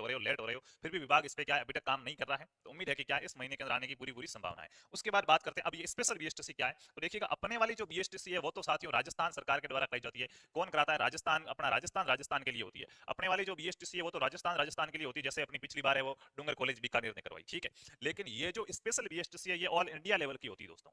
हो रहे हो, लेट हो रहे हो, फिर भी विभाग इस पे क्या है अभी तक काम नहीं कर रहा है, तो उम्मीद है कि क्या इस महीने के अंदर आने की पूरी पूरी संभावना है। उसके बाद बात करते हैं अब ये स्पेशल बीएसटीसी क्या है, तो देखिएगा अपने वाली जो बीएसटीसी है वो तो साथियों राजस्थान सरकार के द्वारा कराई जाती है। कौन कराता है? राजस्थान, अपना राजस्थान राजस्थान के लिए होती है। अपने वाली जो बीएसटीसी है वो तो राजस्थान राजस्थान के लिए होती है, जैसे अपनी पिछली बार है वो डूंगर कॉलेज बीकानेर ने करवाई, ठीक है। लेकिन ये जो स्पेशल बीएसटीसी है ये ऑल इंडिया लेवल की होती है दोस्तों।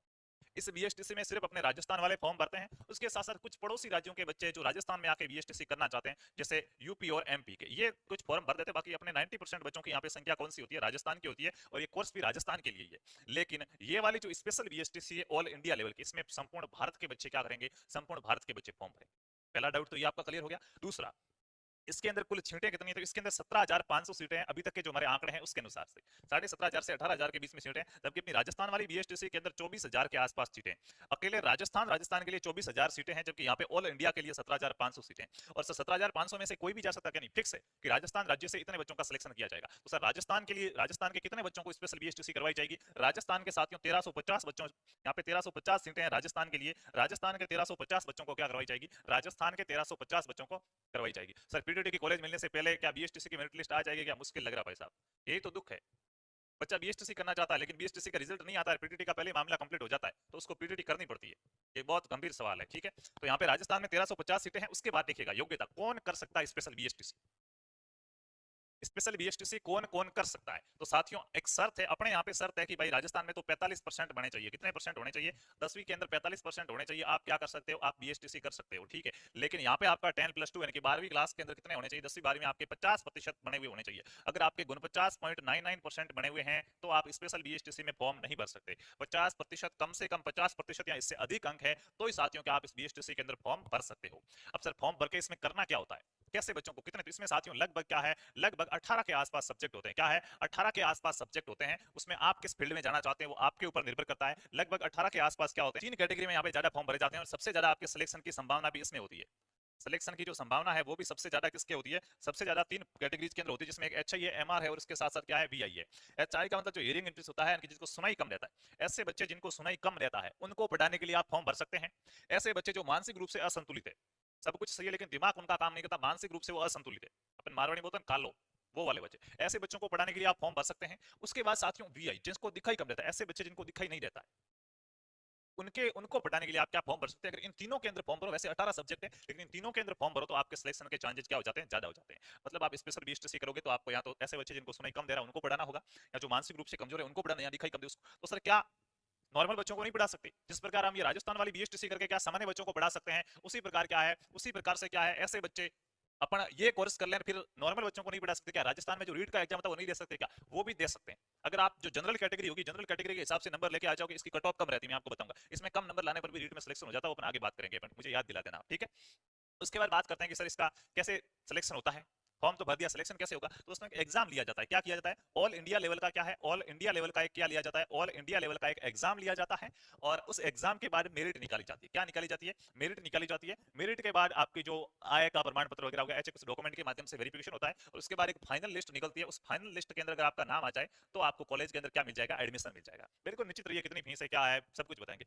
इस बीएसटीसी में सिर्फ अपने राजस्थान वाले फॉर्म भरते हैं, उसके साथ साथ कुछ पड़ोसी राज्यों के बच्चे जो राजस्थान में आके बीएसटीसी करना चाहते हैं, जैसे यूपी और एमपी के, ये कुछ फॉर्म भर देते हैं। बाकी अपने 90% बच्चों की यहाँ पे संख्या कौन सी होती है? राजस्थान की होती है, और ये कोर्स भी राजस्थान के लिए ही है। लेकिन ये वाली जो स्पेशल बीएसटीसी है ऑल इंडिया लेवल की, इसमें संपूर्ण भारत के बच्चे क्या करेंगे? संपूर्ण भारत के बच्चे फॉर्म भरेंगे। पहला डाउट तो ये आपका क्लियर हो गया। दूसरा, इसके अंदर कुल सीटें कितनी है? तो इसके अंदर 17,500 सीटें हैं अभी तक के जो हमारे आंकड़े हैं उसके अनुसार से। 17,500 से 18,000 के बीच में सीटें, जबकि अपनी राजस्थान वाली बीएसटीसी के अंदर 24,000 के आसपास सीटें। अकेले राजस्थान राजस्थान के लिए 24,000 सीटें हैं, जबकि यहाँ पे ऑल इंडिया के लिए 17,500 सीटें। और सर 17,500 में से कोई भी जा सकता है? नहीं, फिक्स है कि राजस्थान राज्य से इतने बच्चों का सिलेक्शन किया जाएगा। तो सर राजस्थान के लिए, राजस्थान के कितने बच्चों को स्पेशल बीएसटीसी करवाई जाएगी? राजस्थान के साथियों 1350 बच्चों, यहाँ पे 1350 सीटें हैं राजस्थान के लिए। राजस्थान के 1350 बच्चों को क्या करवाई जाएगी? राजस्थान के 1350 बच्चों को करवाई जाएगी। सर पीटीटी की कॉलेज मिलने से पहले क्या बीएसटीसी की मेरिट लिस्ट आ जाएगी? क्या मुश्किल लग रहा है भाई साहब? यही तो दुख है। बच्चा बीएसटीसी करना चाहता है लेकिन बीएसटीसी का रिजल्ट नहीं आता है, पीटीटी का पहले मामला कंप्लीट हो जाता है, तो उसको पीटीटी करनी पड़ती है। ये बहुत गंभीर सवाल है, ठीक है। तो यहाँ पे राजस्थान में 1350 सीटें हैं। उसके बाद देखिएगा योग्यता, कौन कर सकता है स्पेशल बीएसटीसी? स्पेशल बीएसटीसी कौन कौन कर सकता है? तो साथियों एक शर्त है, अपने यहाँ पे शर्त है कि भाई राजस्थान में तो 45% बने चाहिए। कितने परसेंट होने चाहिए? 10वीं के अंदर 45% होने चाहिए। आप क्या कर सकते हो? आप बीएसटीसी कर सकते हो, ठीक है। लेकिन यहाँ पे आपका 10+2 यानी कि 12वीं क्लास के अंदर कितने होने चाहिए? 10वीं 12वीं में आपके 50% बने हुए होने चाहिए। अगर आपके गुण 50.99% बने हुए हैं तो आप स्पेशल बीएसटीसी में फॉर्म नहीं भर सकते। 50%, कम से कम 50% या इससे अधिक अंक है तो ही साथियों के आप इस बीएसटीसी के अंदर फॉर्म भर सकते हो। अब सर फॉर्म भर के इसमें करना क्या होता है? कैसे बच्चों को कितने? तो इसमें साथियों लगभग क्या है, लगभग 18 के आसपास सब्जेक्ट होते हैं। क्या है? 18 के आसपास सब्जेक्ट होते हैं। उसमें आप किस फील्ड में जाना चाहते हैं वो आपके ऊपर निर्भर करता है। लगभग 18 के आसपास क्या होते हैं, 3 कैटेगरी में यहाँ पे ज्यादा फॉर्म भरे जाते हैं, और सबसे ज्यादा आपके सिलेक्शन की संभावना भी इसमें होती है। सिलेक्शन की जो संभावना है वो भी सबसे ज्यादा किसके होती है? सबसे ज्यादा 3 कैटेगरीज के अंदर होती है, जिसमें एक एचआई है, एमआर है, और उसके साथ साथ क्या है? वीआई है। एचआई का मतलब जो हियरिंग इंटरेस्ट होता है, जिसको सुनाई कम रहता है, ऐसे बच्चे जिनको सुनाई कम रहता है उनको पढ़ाने के लिए आप फॉर्म भर सकते हैं। ऐसे बच्चे जो मानसिक रूप से असंतुलित है, सब कुछ सही है लेकिन दिमाग उनका काम नहीं करता, मानसिक रूप से वो असंतुलित है, अपन मारवाड़ी बोलते हैं कालो, वो वाले बच्चे, ऐसे बच्चों को पढ़ाने के लिए आप फॉर्म भर सकते हैं। उसके बाद साथियों वीआई, जिसको दिखाई कम रहता है, ऐसे बच्चे जिनको दिखाई नहीं रहता है, उनके उनको पढ़ाने के लिए आप क्या फॉर्म भर सकते हैं? अगर इन तीनों के अंदर फॉर्म भरो, वैसे 18 सब्जेक्ट है लेकिन इन तीनों के अंदर फॉर्म भरो तो आपके सिलेक्शन के चांसेस क्या हो जाते हैं? ज्यादा हो जाते हैं। मतलब आप स्पेशल बीएसटीसी करोगे तो आपको या तो ऐसे बच्चे जिनको सुनाई कम दे रहा है उनको पढ़ाना होगा, या जो मानसिक रूप से कमजोर है उनको पढ़ाना, या दिखाई कम दे उसको। तो सर क्या नॉर्मल बच्चों को नहीं पढ़ा सकते? जिस प्रकार हम ये राजस्थान वाली बीएसटीसी करके क्या सामान्य बच्चों को पढ़ा सकते हैं, उसी प्रकार क्या है, उसी प्रकार से क्या है, ऐसे बच्चे अपन ये कोर्स कर लें फिर नॉर्मल बच्चों को नहीं पढ़ा सकते क्या? राजस्थान में जो रीट का एग्जाम था वो नहीं दे सकते क्या? वो भी दे सकते हैं। अगर आप जो जनरल कैटेगरी होगी, जनरल कैटेगरी के हिसाब से नंबर लेके आ जाओगे, इसकी कट ऑफ कम रहती है, मैं आपको बताऊंगा। इसमें कम नंबर लाने पर भी रीट में सिलेक्शन हो जाता है, वो अपन आगे बात करेंगे, अपन मुझे याद दिला देना, ठीक है। उसके बाद बात करते हैं कि सर इसका कैसे सिलेक्शन होता है। फॉर्म तो भर दिया, सिलेक्शन कैसे होगा? तो उसमें एग्जाम लिया जाता है। क्या किया जाता है? ऑल इंडिया लेवल का क्या है, ऑल इंडिया लेवल का एक क्या लिया जाता है, ऑल इंडिया लेवल का एक एग्जाम लिया जाता है। और उस एग्जाम के बाद मेरिट निकाली जाती है। क्या निकाली जाती है? मेरिट निकाली जाती है। मेरिट के बाद आपकी जो आय का प्रमाण पत्र वगैरह होगा, ऐसे कुछ डॉक्यूमेंट के माध्यम से वेरिफिकेशन होता है, और उसके बाद एक फाइनल लिस्ट निकलती है। उस फाइनल लिस्ट के अंदर अगर आपका नाम आ जाए तो आपको कॉलेज के अंदर क्या मिल जाएगा? एडमिशन मिल जाएगा। बिल्कुल निश्चित रहिए, कितनी फीस है, क्या है, सब कुछ बताएंगे।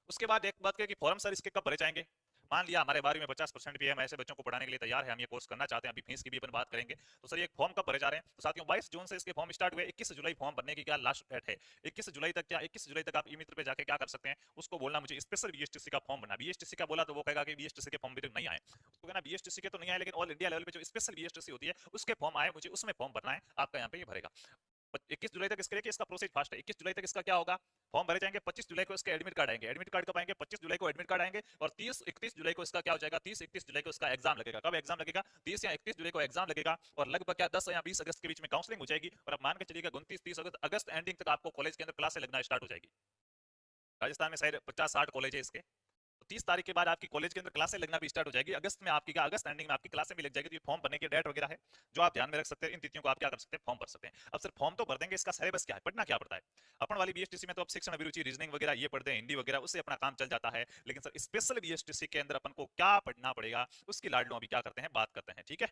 उसके बाद एक बात कि फॉर्म सर इसके कब भरे जाएंगे? मान लिया हमारे 12वीं में 50% भी है, हम ऐसे बच्चों को पढ़ाने के लिए तैयार है, हम ये कोर्स करना चाहते हैं, अभी फीस की भी अपन बात करेंगे। तो सर ये फॉर्म कब भरे जा रहे हैं? तो साथियों 22 जून से इसके फॉर्म स्टार्ट हुए, 21 जुलाई फॉर्म भरने की क्या लास्ट डेट है। 21 जुलाई तक क्या, 21 जुलाई तक आप ई मित्र पे जाके क्या कर सकते हैं, उसको बोलना मुझे स्पेशल बीएसटीसी का फॉर्म भरना। बीएसटीसी का बोला तो वो कहेगा कि बीएसटीसी के फॉर्म भी नहीं आए, उसको कहना बीएसटीसी के तो नहीं आए लेकिन ऑल इंडिया लेवल पे जो स्पेशल बीएसटीसी होती है उसके फॉर्म आए, मुझे उसमें फॉर्म भरना है, आपका यहाँ पे ये भरेगा। 21 जुलाई तक इसके लिए कि इसका प्रोसेस फास्ट है। 21 जुलाई तक इसका क्या होगा? फॉर्म भरे जाएंगे। 25 जुलाई को इसके एडमिट कार्ड आएंगे। एडमिट कार्ड कब आएंगे? 25 जुलाई को एडमिट कार्ड आएंगे। और 30 31 जुलाई को इसका क्या हो जाएगा? 30 31 जुलाई को इसका एग्जाम लगेगा। कब एग्जाम लगेगा? 30 या 31 जुलाई को एग्जाम लगेगा, और लगभग क्या 10 या 20 अगस्त के बीच में काउंसलिंग हो जाएगी, और अब मान के चलिएगा 29 30 अगस्त अगस्त एंडिंग तक आपको कॉलेज के अंदर क्लासें लगना स्टार्ट हो जाएगी। राजस्थान में शायद 50-60 कॉलेज है इसके, तो 30 तारीख के बाद आपकी कॉलेज के अंदर क्लासें लगना भी स्टार्ट हो जाएगी। अगस्त में आपकी क्या, अगस्त एंडिंग में आपकी क्लासें भी लग जाएगी। तो ये फॉर्म भरने की डेट वगैरह है जो आप ध्यान में रख सकते हैं। इन तिथियों को आप क्या कर सकते हैं? फॉर्म भर सकते हैं। अब सर फॉर्म तो भर देंगे, इसका सिलेबस क्या है, पढ़ना क्या पड़ता है? अपन वाली बीएसटीसी में तो अब शिक्षण अभिरुचि, रीजनिंग वगैरह ये पढ़ते हैं, हिंदी वगैरह, उससे अपना काम चल जाता है। लेकिन सर स्पेशल बीएसटीसी के अंदर अपन को क्या पढ़ना पड़ेगा, उसकी लाडलों अभी क्या करते हैं, बात करते हैं, ठीक है।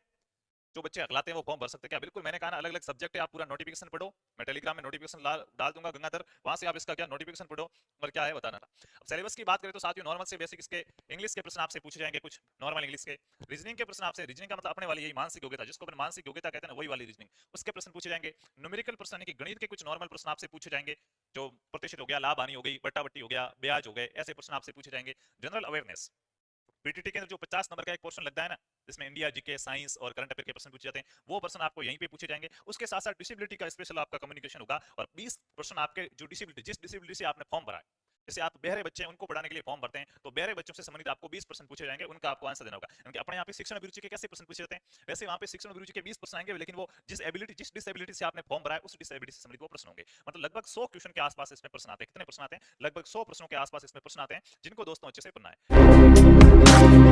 जो बच्चे अकलाते हैं वो फॉर्म भर सकते हैं क्या? बिल्कुल, मैंने कहा ना, अलग अलग सब्जेक्ट है, आप पूरा नोटिफिकेशन पढ़ो। मैं टेलीग्राम में नोटिफिकेशन डाल दूंगा गंगाधर, वहां से आप इसका क्या नोटिफिकेशन पढ़ो और क्या है बताना था। अब सिलेबस की बात करें तो साथियों नॉर्मल से बेसिक इसके इंग्लिश के प्रश्न आपसे पूछे जाएंगे, कुछ नॉर्मल इंग्लिश के। रीजनिंग के प्रश्न आपसे, रीजनिंग का मतलब अपने वाली यही मानसिक योग्यता, जिसको अपन मानसिक योग्यता कहते हैं ना, वही वाली रीजनिंग, उसके प्रश्न पूछे जाएंगे। न्यूमेरिकल प्रश्न यानी कि गणित के कुछ नॉर्मल प्रश्न आपसे पूछे जाएंगे, जो प्रतिशत हो गया, लाभ हानि हो गई, बट्टा बट्टी हो गया, ब्याज हो गए, ऐसे प्रश्न आपसे पूछे जाएंगे। जनरल अवेयरनेस, पीटीटी के अंदर जो 50 नंबर का एक पोर्शन लगता है ना, जिसमें इंडिया जीके, साइंस और करंट अफेयर के प्रश्न पूछे जाते हैं, वो प्रश्न आपको यहीं पे पूछे जाएंगे। उसके साथ साथ डिसेबिलिटी का स्पेशल आपका कम्युनिकेशन होगा, और 20 प्रश्न आपके जो डिसेबिलिटी, जिस डिसेबिलिटी से आपने फॉर्म भरा है, जैसे आप बहरे बच्चे हैं उनको पढ़ाने के लिए फॉर्म भरते हैं, तो बहरे बच्चों से संबंधित आपको 20 प्रश्न पूछे जाएंगे, उनका आपको आंसर देना होगा। क्योंकि अपने यहाँ पे शिक्षण अभिरुचि के कैसे प्रश्न पूछे जाते हैं, वैसे वहाँ पे शिक्षण अभिरुचि के 20 प्रश्न आएंगे, लेकिन वो जिस एबिलिटी, जिस डिसेबिलिटी से आपने फॉर्म भरा है, उस डिसेबिलिटी से संबंधित वो प्रश्न होंगे। मतलब लगभग 100 क्वेश्चन के आसपास इसमें प्रश्न आते हैं। कितने प्रश्न आते हैं? लगभग 100 प्रश्नों के आसपास इसमें प्रश्न आते हैं, जिनको दोस्तों अच्छे से पढ़ना है।